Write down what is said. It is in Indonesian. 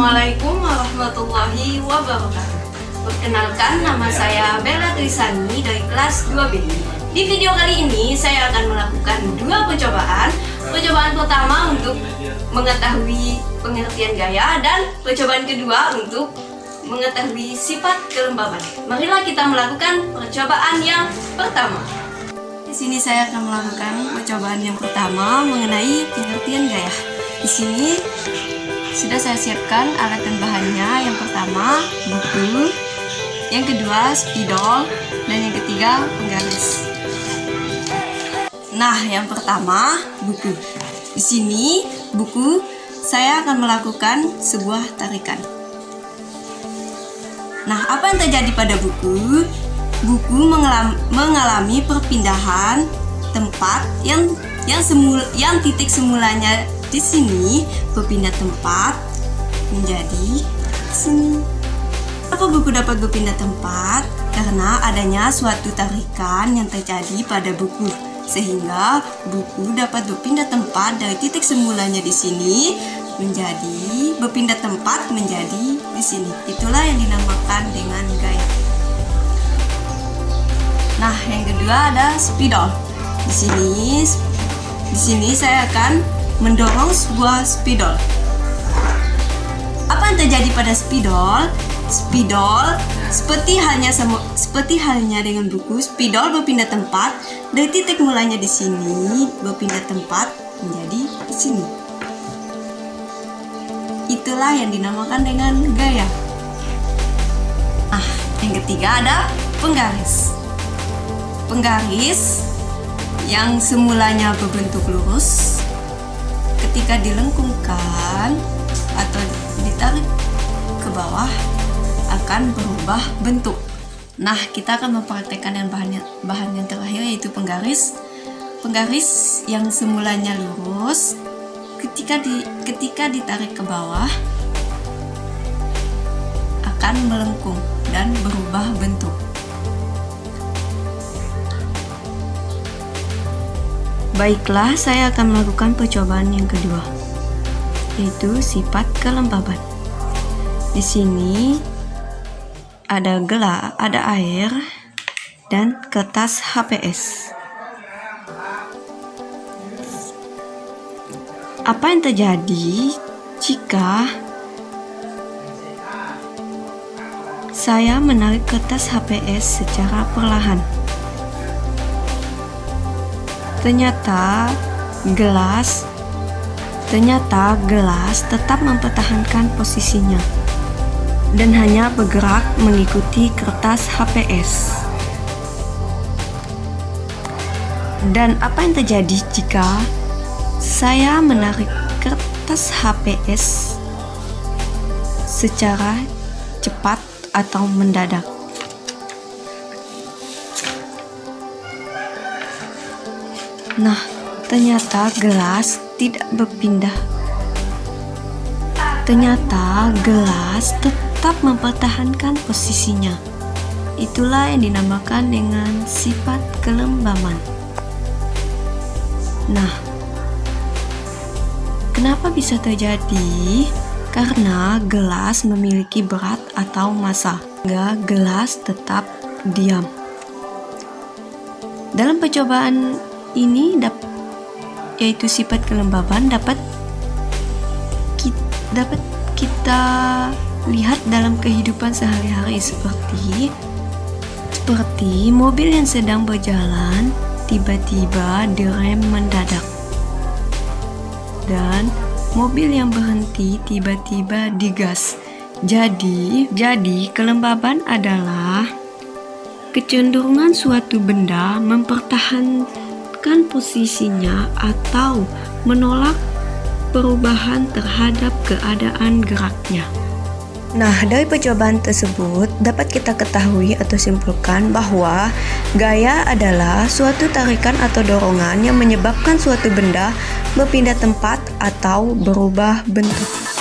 Assalamualaikum warahmatullahi wabarakatuh. Perkenalkan, nama saya Bella Trisani dari kelas 2B. Di video kali ini saya akan melakukan dua percobaan. Percobaan pertama untuk mengetahui pengertian gaya dan percobaan kedua untuk mengetahui sifat kelembaban. Marilah kita melakukan percobaan yang pertama. Di sini saya akan melakukan percobaan yang pertama mengenai pengertian gaya. Di sini sudah saya siapkan alat dan bahannya. Yang pertama buku, yang kedua spidol, dan yang ketiga penggaris. Nah, yang pertama buku. Di sini buku saya akan melakukan sebuah tarikan. Nah, apa yang terjadi pada buku? Buku mengalami perpindahan tempat yang titik semulanya di sini berpindah tempat menjadi sini. Kenapa buku dapat berpindah tempat? Karena adanya suatu tarikan yang terjadi pada buku, sehingga buku dapat berpindah tempat dari titik semulanya di sini menjadi berpindah tempat menjadi di sini. Itulah yang dinamakan dengan gaya. Nah, yang kedua ada spidol. Di sini saya akan mendorong sebuah spidol. Apa yang terjadi pada spidol? Spidol seperti halnya dengan buku, spidol berpindah tempat dari titik mulanya di sini berpindah tempat menjadi di sini. Itulah yang dinamakan dengan gaya. Nah, yang ketiga ada penggaris. Penggaris yang semulanya berbentuk lurus, ketika dilengkungkan atau ditarik ke bawah akan berubah bentuk. Nah, kita akan mempraktekkan yang bahan yang terakhir, yaitu penggaris. Penggaris yang semulanya lurus, ketika ditarik ke bawah akan melengkung dan berubah bentuk. Baiklah, saya akan melakukan percobaan yang kedua, yaitu sifat kelembaban. Di sini ada gelas, ada air, dan kertas HPS. Apa yang terjadi jika saya menarik kertas HPS secara perlahan? Ternyata gelas tetap mempertahankan posisinya dan hanya bergerak mengikuti kertas HPS. Dan apa yang terjadi jika saya menarik kertas HPS secara cepat atau mendadak? Nah, ternyata gelas tidak berpindah. Ternyata gelas tetap mempertahankan posisinya. Itulah yang dinamakan dengan sifat kelembaban. Nah, kenapa bisa terjadi? Karena gelas memiliki berat atau massa, sehingga gelas tetap diam. Dalam percobaan ini yaitu sifat kelembaban dapat kita lihat dalam kehidupan sehari-hari, seperti mobil yang sedang berjalan tiba-tiba direm mendadak, dan mobil yang berhenti tiba-tiba digas. Jadi kelembaban adalah kecenderungan suatu benda mempertahankan posisinya atau menolak perubahan terhadap keadaan geraknya. Nah, dari percobaan tersebut dapat kita ketahui atau simpulkan bahwa gaya adalah suatu tarikan atau dorongan yang menyebabkan suatu benda berpindah tempat atau berubah bentuk.